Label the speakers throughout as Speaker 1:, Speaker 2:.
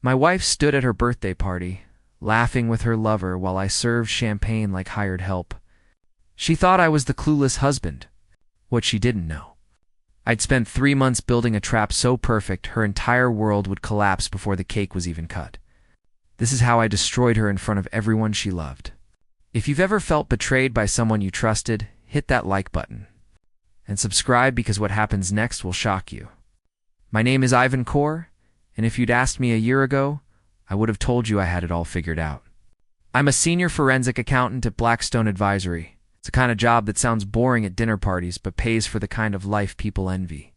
Speaker 1: My wife stood at her birthday party, laughing with her lover while I served champagne like hired help. She thought I was the clueless husband. What she didn't know, I'd spent 3 months building a trap so perfect her entire world would collapse before the cake was even cut. This is how I destroyed her in front of everyone she loved. If you've ever felt betrayed by someone you trusted, hit that like button. And subscribe because what happens next will shock you. My name is Ivan Kaur, and if you'd asked me a year ago, I would have told you I had it all figured out. I'm a senior forensic accountant at Blackstone Advisory. It's a kind of job that sounds boring at dinner parties but pays for the kind of life people envy.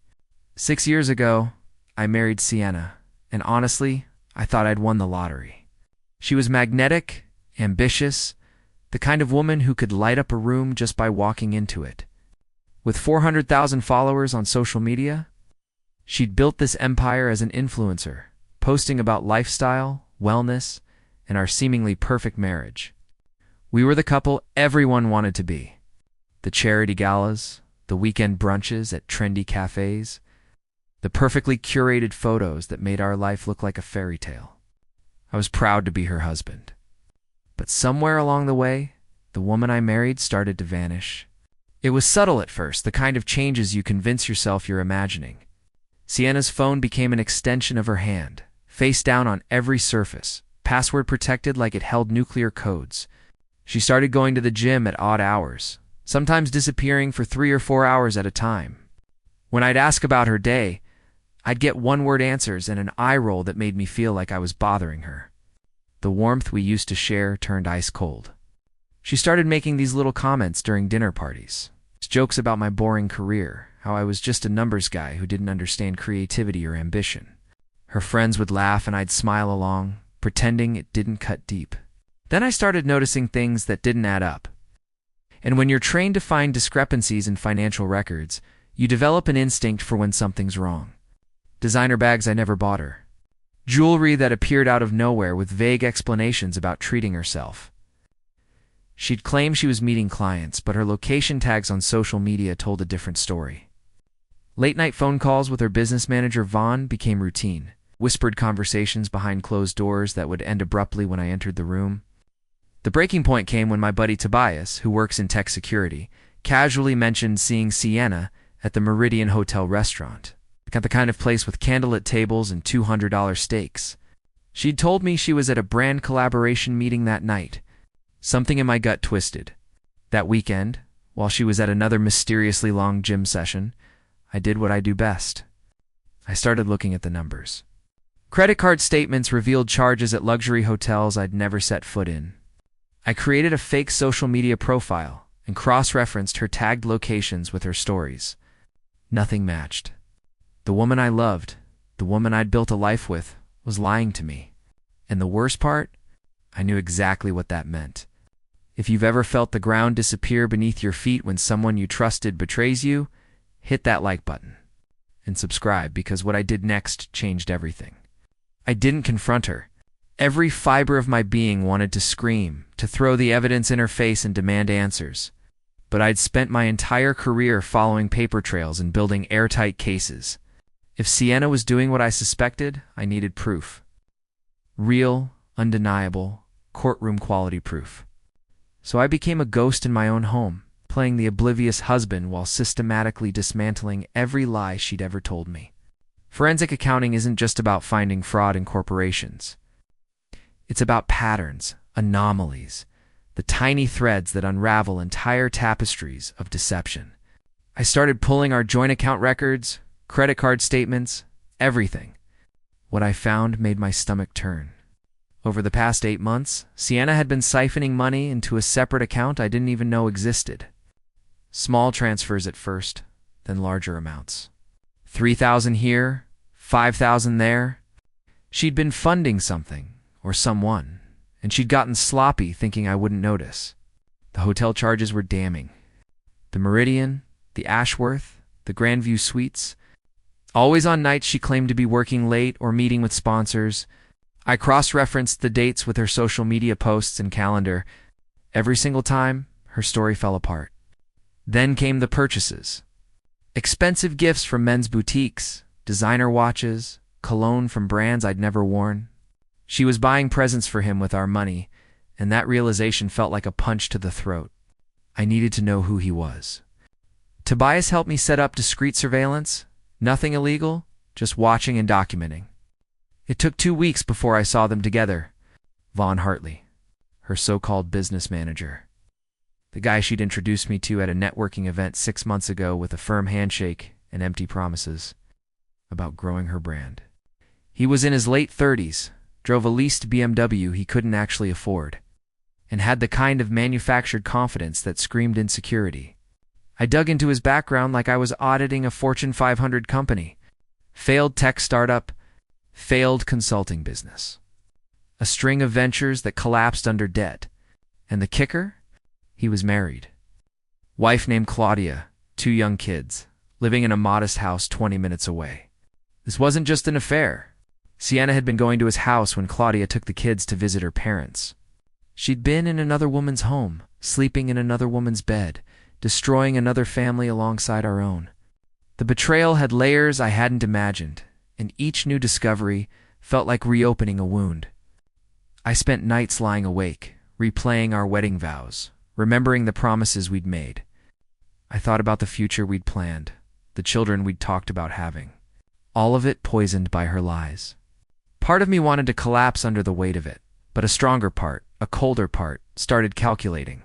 Speaker 1: 6 years ago, I married Sienna, and honestly, I thought I'd won the lottery. She was magnetic, ambitious, the kind of woman who could light up a room just by walking into it. With 400,000 followers on social media, she'd built this empire as an influencer, posting about lifestyle, wellness, and our seemingly perfect marriage. We were the couple everyone wanted to be. The charity galas, the weekend brunches at trendy cafes, the perfectly curated photos that made our life look like a fairy tale. I was proud to be her husband. But somewhere along the way, the woman I married started to vanish. It was subtle at first, the kind of changes you convince yourself you're imagining. Sienna's phone became an extension of her hand, face down on every surface, password protected like it held nuclear codes. She started going to the gym at odd hours, sometimes disappearing for 3 or 4 hours at a time. When I'd ask about her day, I'd get one-word answers and an eye roll that made me feel like I was bothering her. The warmth we used to share turned ice cold. She started making these little comments during dinner parties. Jokes about my boring career, how I was just a numbers guy who didn't understand creativity or ambition. Her friends would laugh and I'd smile along, pretending it didn't cut deep. Then I started noticing things that didn't add up. And when you're trained to find discrepancies in financial records, you develop an instinct for when something's wrong. Designer bags I never bought her. Jewelry that appeared out of nowhere with vague explanations about treating herself. She'd claim she was meeting clients, but her location tags on social media told a different story. Late-night phone calls with her business manager Vaughn became routine. Whispered conversations behind closed doors that would end abruptly when I entered the room. The breaking point came when my buddy Tobias, who works in tech security, casually mentioned seeing Sienna at the Meridian Hotel restaurant. The kind of place with candlelit tables and $200 steaks. She'd told me she was at a brand collaboration meeting that night. Something in my gut twisted. That weekend, while she was at another mysteriously long gym session, I did what I do best. I started looking at the numbers. Credit card statements revealed charges at luxury hotels I'd never set foot in. I created a fake social media profile and cross-referenced her tagged locations with her stories. Nothing matched. The woman I loved, the woman I'd built a life with, was lying to me. And the worst part? I knew exactly what that meant. If you've ever felt the ground disappear beneath your feet when someone you trusted betrays you, hit that like button. And subscribe, because what I did next changed everything. I didn't confront her. Every fiber of my being wanted to scream, to throw the evidence in her face and demand answers. But I'd spent my entire career following paper trails and building airtight cases. If Sienna was doing what I suspected, I needed proof. Real, undeniable, courtroom-quality proof. So I became a ghost in my own home, playing the oblivious husband while systematically dismantling every lie she'd ever told me. Forensic accounting isn't just about finding fraud in corporations. It's about patterns, anomalies, the tiny threads that unravel entire tapestries of deception. I started pulling our joint account records, credit card statements, everything. What I found made my stomach turn. Over the past 8 months, Sienna had been siphoning money into a separate account I didn't even know existed. Small transfers at first, then larger amounts. 3,000 here, 5,000 there. She'd been funding something, or someone, and she'd gotten sloppy thinking I wouldn't notice. The hotel charges were damning. The Meridian, the Ashworth, the Grandview Suites. Always on nights she claimed to be working late or meeting with sponsors. I cross-referenced the dates with her social media posts and calendar. Every single time, her story fell apart. Then came the purchases. Expensive gifts from men's boutiques, designer watches, cologne from brands I'd never worn. She was buying presents for him with our money, and that realization felt like a punch to the throat. I needed to know who he was. Tobias helped me set up discreet surveillance. Nothing illegal, just watching and documenting. It took 2 weeks before I saw them together. Vaughn Hartley, her so-called business manager. The guy she'd introduced me to at a networking event 6 months ago with a firm handshake and empty promises about growing her brand. He was in his late 30s, drove a leased BMW he couldn't actually afford, and had the kind of manufactured confidence that screamed insecurity. I dug into his background like I was auditing a Fortune 500 company. Failed tech startup, failed consulting business. A string of ventures that collapsed under debt. And the kicker? He was married. Wife named Claudia, 2 young kids, living in a modest house 20 minutes away. This wasn't just an affair. Sienna had been going to his house when Claudia took the kids to visit her parents. She'd been in another woman's home, sleeping in another woman's bed, destroying another family alongside our own. The betrayal had layers I hadn't imagined, and each new discovery felt like reopening a wound. I spent nights lying awake, replaying our wedding vows, remembering the promises we'd made. I thought about the future we'd planned, the children we'd talked about having. All of it poisoned by her lies. Part of me wanted to collapse under the weight of it, but a stronger part, a colder part, started calculating.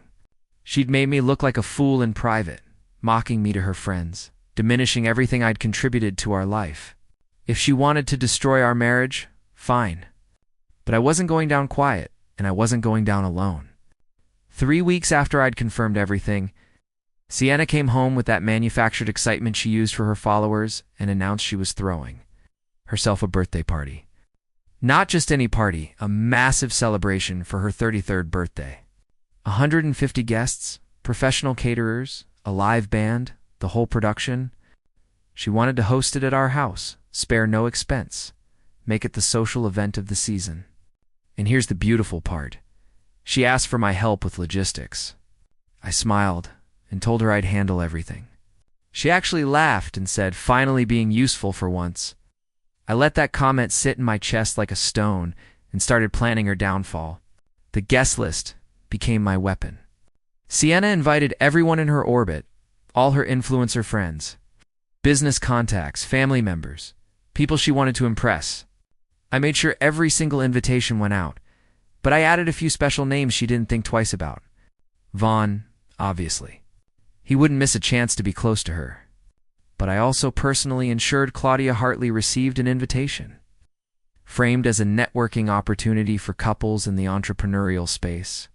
Speaker 1: She'd made me look like a fool in private, mocking me to her friends, diminishing everything I'd contributed to our life. If she wanted to destroy our marriage, fine. But I wasn't going down quiet, and I wasn't going down alone. 3 weeks after I'd confirmed everything, Sienna came home with that manufactured excitement she used for her followers and announced she was throwing herself a birthday party. Not just any party, a massive celebration for her 33rd birthday. 150 guests, professional caterers, a live band, the whole production. She wanted to host it at our house, spare no expense, make it the social event of the season. And here's the beautiful part. She asked for my help with logistics. I smiled and told her I'd handle everything. She actually laughed and said, finally being useful for once. I let that comment sit in my chest like a stone and started planning her downfall. The guest list became my weapon. Sienna invited everyone in her orbit, all her influencer friends, business contacts, family members, people she wanted to impress. I made sure every single invitation went out, but I added a few special names she didn't think twice about. Vaughn, obviously. He wouldn't miss a chance to be close to her. But I also personally ensured Claudia Hartley received an invitation. Framed as a networking opportunity for couples in the entrepreneurial space,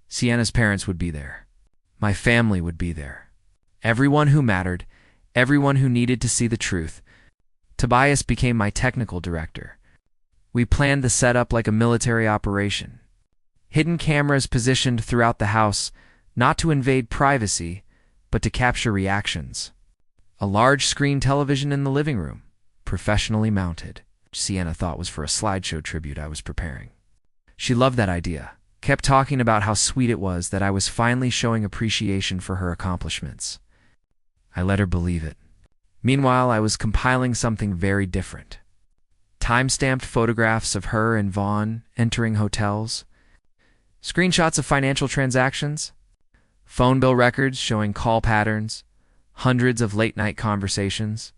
Speaker 1: Sienna's parents would be there. My family would be there. Everyone who mattered, everyone who needed to see the truth. Tobias became my technical director. We planned the setup like a military operation. Hidden cameras positioned throughout the house, not to invade privacy, but to capture reactions. A large screen television in the living room, professionally mounted. Sienna thought was for a slideshow tribute I was preparing. She loved that idea, kept talking about how sweet it was that I was finally showing appreciation for her accomplishments. I let her believe it. Meanwhile, I was compiling something very different. Time-stamped photographs of her and Vaughn entering hotels, screenshots of financial transactions, phone bill records showing call patterns, hundreds of late-night conversations.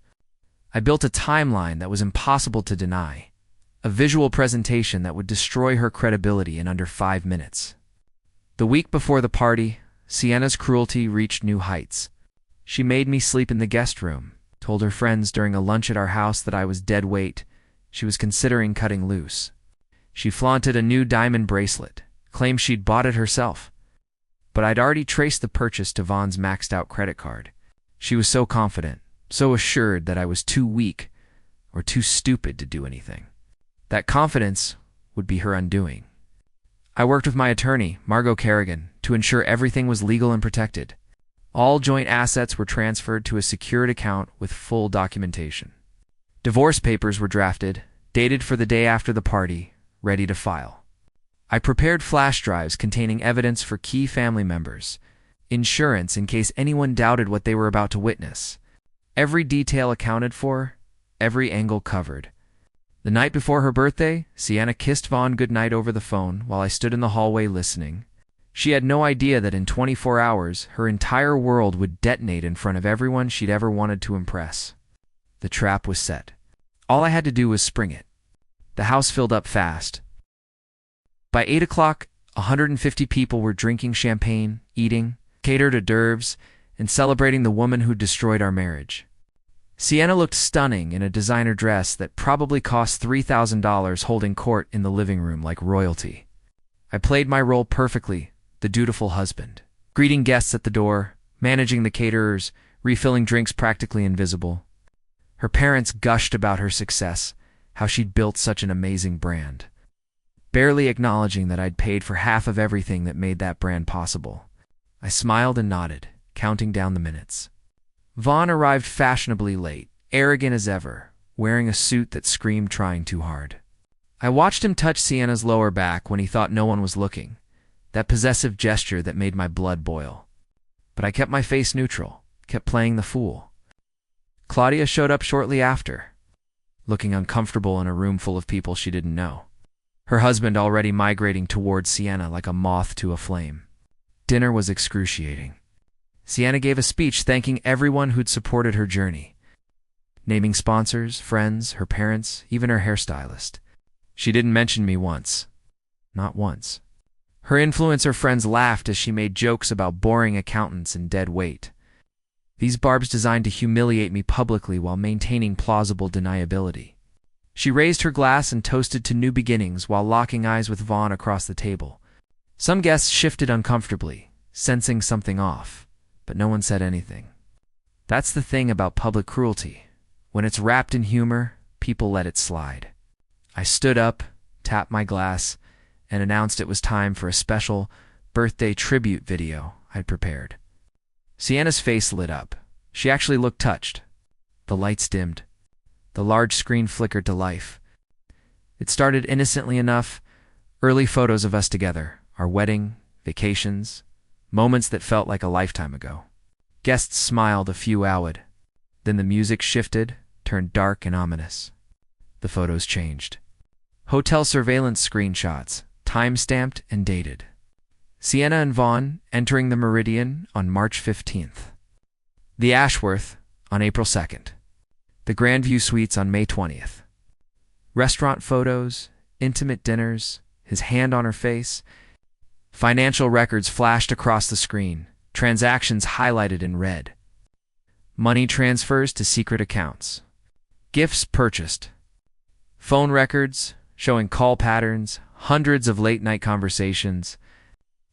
Speaker 1: I built a timeline that was impossible to deny, a visual presentation that would destroy her credibility in under 5 minutes. The week before the party, Sienna's cruelty reached new heights. She made me sleep in the guest room, told her friends during a lunch at our house that I was dead weight. She was considering cutting loose. She flaunted a new diamond bracelet, claimed she'd bought it herself. But I'd already traced the purchase to Vaughn's maxed-out credit card. She was so confident, so assured that I was too weak or too stupid to do anything. That confidence would be her undoing. I worked with my attorney, Margot Kerrigan, to ensure everything was legal and protected. All joint assets were transferred to a secured account with full documentation. Divorce papers were drafted, dated for the day after the party, ready to file. I prepared flash drives containing evidence for key family members, insurance in case anyone doubted what they were about to witness. Every detail accounted for, every angle covered. The night before her birthday, Sienna kissed Vaughn goodnight over the phone while I stood in the hallway listening. She had no idea that in 24 hours, her entire world would detonate in front of everyone she'd ever wanted to impress. The trap was set. All I had to do was spring it. The house filled up fast. By 8 o'clock, 150 people were drinking champagne, eating, catered hors d'oeuvres, and celebrating the woman who destroyed our marriage. Sienna looked stunning in a designer dress that probably cost $3,000, holding court in the living room like royalty. I played my role perfectly, the dutiful husband, greeting guests at the door, managing the caterers, refilling drinks practically invisible. Her parents gushed about her success, how she'd built such an amazing brand, barely acknowledging that I'd paid for half of everything that made that brand possible. I smiled and nodded, counting down the minutes. Vaughn arrived fashionably late, arrogant as ever, wearing a suit that screamed trying too hard. I watched him touch Sienna's lower back when he thought no one was looking, that possessive gesture that made my blood boil. But I kept my face neutral, kept playing the fool. Claudia showed up shortly after, looking uncomfortable in a room full of people she didn't know, her husband already migrating towards Sienna like a moth to a flame. Dinner was excruciating. Sienna gave a speech thanking everyone who'd supported her journey, naming sponsors, friends, her parents, even her hairstylist. She didn't mention me once. Not once. Her influencer friends laughed as she made jokes about boring accountants and dead weight. These barbs designed to humiliate me publicly while maintaining plausible deniability. She raised her glass and toasted to new beginnings while locking eyes with Vaughn across the table. Some guests shifted uncomfortably, sensing something off, but no one said anything. That's the thing about public cruelty. When it's wrapped in humor, people let it slide. I stood up, tapped my glass, and announced it was time for a special birthday tribute video I'd prepared. Sienna's face lit up. She actually looked touched. The lights dimmed. The large screen flickered to life. It started innocently enough, early photos of us together, our wedding, vacations, moments that felt like a lifetime ago. Guests smiled, a few wowed. Then the music shifted, turned dark and ominous. The photos changed. Hotel surveillance screenshots, time-stamped and dated. Sienna and Vaughn entering the Meridian on March 15th. The Ashworth on April 2nd. The Grandview Suites on May 20th. Restaurant photos, intimate dinners, his hand on her face. Financial records flashed across the screen, transactions highlighted in red. Money transfers to secret accounts. Gifts purchased. Phone records showing call patterns, hundreds of late-night conversations.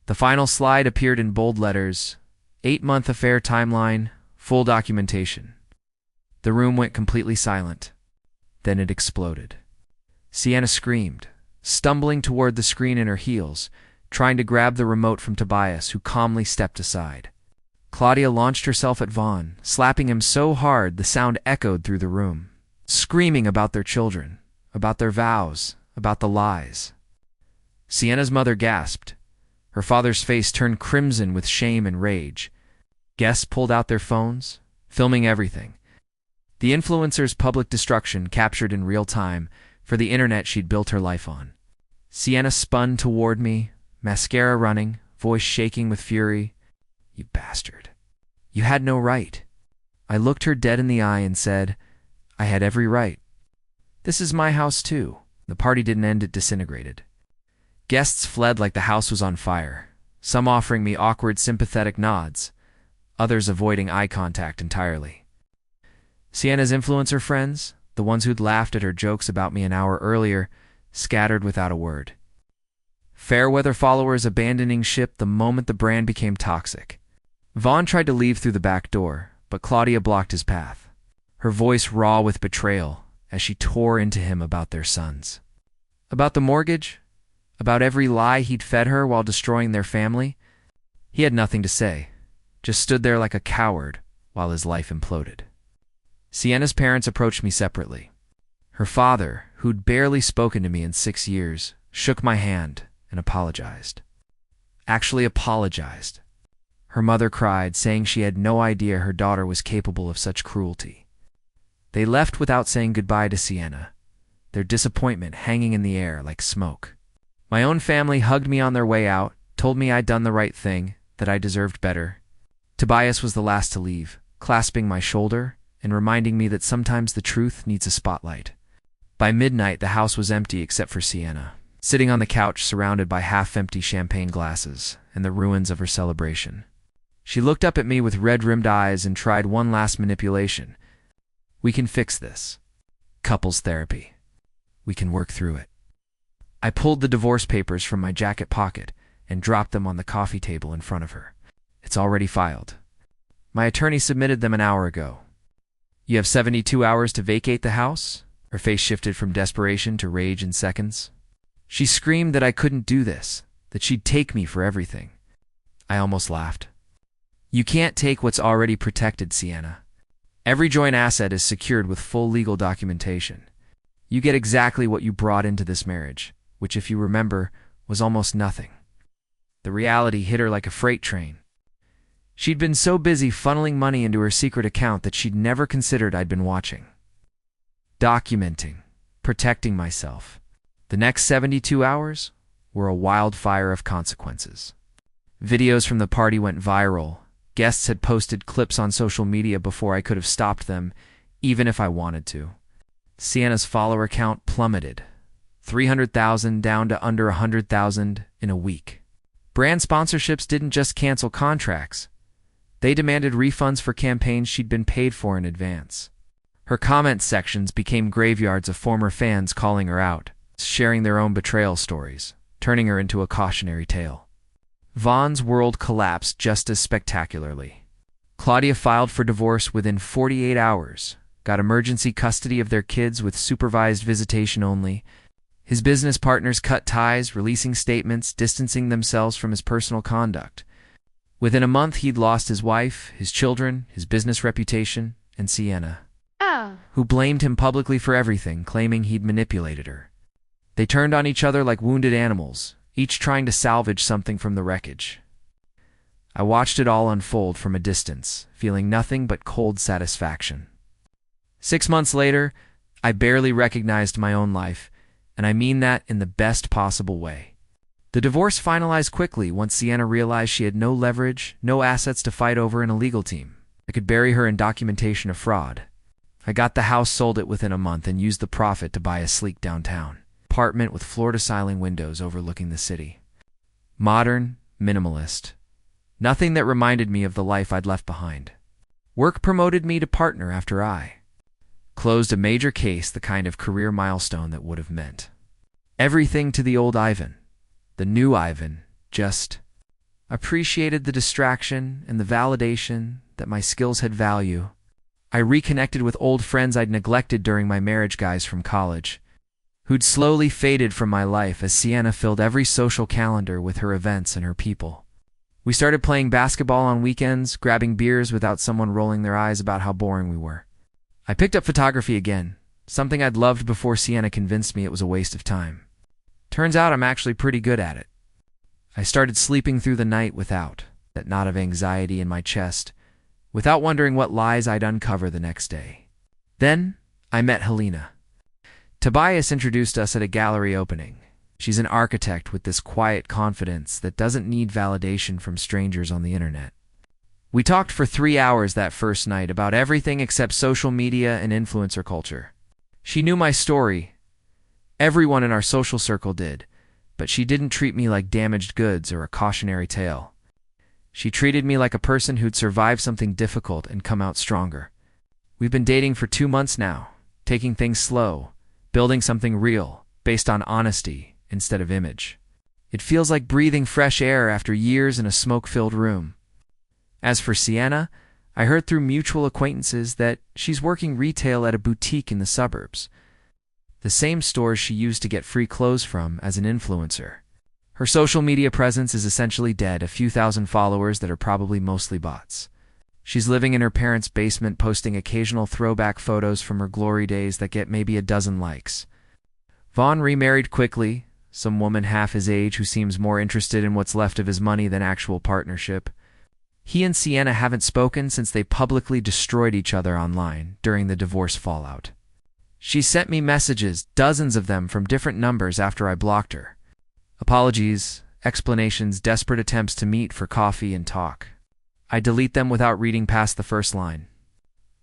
Speaker 1: The final slide appeared in bold letters, 8-month affair timeline, full documentation. The room went completely silent. Then it exploded. Sienna screamed, stumbling toward the screen in her heels, trying to grab the remote from Tobias, who calmly stepped aside. Claudia launched herself at Vaughn, slapping him so hard the sound echoed through the room, screaming about their children, about their vows, about the lies. Sienna's mother gasped. Her father's face turned crimson with shame and rage. Guests pulled out their phones, filming everything. The influencer's public destruction captured in real time for the internet she'd built her life on. Sienna spun toward me, mascara running, voice shaking with fury. "You bastard. You had no right." I looked her dead in the eye and said, "I had every right. This is my house too." The party didn't end, it disintegrated. Guests fled like the house was on fire, some offering me awkward, sympathetic nods, others avoiding eye contact entirely. Sienna's influencer friends, the ones who'd laughed at her jokes about me an hour earlier, scattered without a word. Fairweather followers abandoning ship the moment the brand became toxic. Vaughn tried to leave through the back door, but Claudia blocked his path, her voice raw with betrayal as she tore into him about their sons. About the mortgage, about every lie he'd fed her while destroying their family. He had nothing to say, just stood there like a coward while his life imploded. Sienna's parents approached me separately. Her father, who'd barely spoken to me in 6 years, shook my hand and apologized. Actually apologized. Her mother cried, saying she had no idea her daughter was capable of such cruelty. They left without saying goodbye to Sienna, their disappointment hanging in the air like smoke. My own family hugged me on their way out, told me I'd done the right thing, that I deserved better. Tobias was the last to leave, clasping my shoulder and reminding me that sometimes the truth needs a spotlight. By midnight, the house was empty except for Sienna, sitting on the couch surrounded by half-empty champagne glasses and the ruins of her celebration. She looked up at me with red-rimmed eyes and tried one last manipulation. "We can fix this. Couples therapy. We can work through it." I pulled the divorce papers from my jacket pocket and dropped them on the coffee table in front of her. "It's already filed. My attorney submitted them an hour ago. You have 72 hours to vacate the house." Her face shifted from desperation to rage in seconds. She screamed that I couldn't do this, that she'd take me for everything. I almost laughed. "You can't take what's already protected, Sienna. Every joint asset is secured with full legal documentation. You get exactly what you brought into this marriage, which, if you remember, was almost nothing." The reality hit her like a freight train. She'd been so busy funneling money into her secret account that she'd never considered I'd been watching. Documenting, protecting myself. The next 72 hours were a wildfire of consequences. Videos from the party went viral. Guests had posted clips on social media before I could have stopped them, even if I wanted to. Sienna's follower count plummeted, 300,000 down to under 100,000 in a week. Brand sponsorships didn't just cancel contracts. They demanded refunds for campaigns she'd been paid for in advance. Her comment sections became graveyards of former fans calling her out, sharing their own betrayal stories, turning her into a cautionary tale. Vaughn's world collapsed just as spectacularly. Claudia filed for divorce within 48 hours, got emergency custody of their kids with supervised visitation only. His business partners cut ties, releasing statements, distancing themselves from his personal conduct. Within a month, he'd lost his wife, his children, his business reputation, and Sienna, who blamed him publicly for everything, claiming he'd manipulated her. They turned on each other like wounded animals, each trying to salvage something from the wreckage. I watched it all unfold from a distance, feeling nothing but cold satisfaction. 6 months later, I barely recognized my own life, and I mean that in the best possible way. The divorce finalized quickly once Sienna realized she had no leverage, no assets to fight over in a legal team. I could bury her in documentation of fraud. I got the house, sold it within a month, and used the profit to buy a sleek downtown apartment with floor-to-ceiling windows overlooking the city. Modern, minimalist. Nothing that reminded me of the life I'd left behind. Work promoted me to partner after I closed a major case, the kind of career milestone that would have meant everything to the old Ivan. The new Ivan just appreciated the distraction and the validation that my skills had value. I reconnected with old friends I'd neglected during my marriage, guys from college, who'd slowly faded from my life as Sienna filled every social calendar with her events and her people. We started playing basketball on weekends, grabbing beers without someone rolling their eyes about how boring we were. I picked up photography again, something I'd loved before Sienna convinced me it was a waste of time. Turns out I'm actually pretty good at it. I started sleeping through the night without that knot of anxiety in my chest, without wondering what lies I'd uncover the next day. Then I met Helena. Tobias introduced us at a gallery opening. She's an architect with this quiet confidence that doesn't need validation from strangers on the internet. We talked for 3 hours that first night about everything except social media and influencer culture. She knew my story. Everyone in our social circle did, but she didn't treat me like damaged goods or a cautionary tale. She treated me like a person who'd survived something difficult and come out stronger. We've been dating for 2 months now, taking things slow, building something real, based on honesty instead of image. It feels like breathing fresh air after years in a smoke-filled room. As for Sienna, I heard through mutual acquaintances that she's working retail at a boutique in the suburbs, the same stores she used to get free clothes from as an influencer. Her social media presence is essentially dead, a few thousand followers that are probably mostly bots. She's living in her parents' basement, posting occasional throwback photos from her glory days that get maybe a dozen likes. Vaughn remarried quickly, some woman half his age who seems more interested in what's left of his money than actual partnership. He and Sienna haven't spoken since they publicly destroyed each other online during the divorce fallout. She sent me messages, dozens of them from different numbers after I blocked her. Apologies, explanations, desperate attempts to meet for coffee and talk. I delete them without reading past the first line.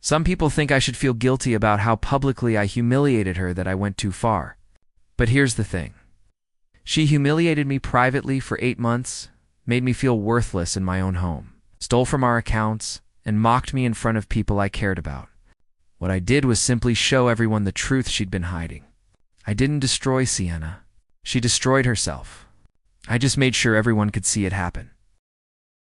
Speaker 1: Some people think I should feel guilty about how publicly I humiliated her, that I went too far. But here's the thing. She humiliated me privately for 8 months, made me feel worthless in my own home, stole from our accounts, and mocked me in front of people I cared about. What I did was simply show everyone the truth she'd been hiding. I didn't destroy Sienna. She destroyed herself. I just made sure everyone could see it happen.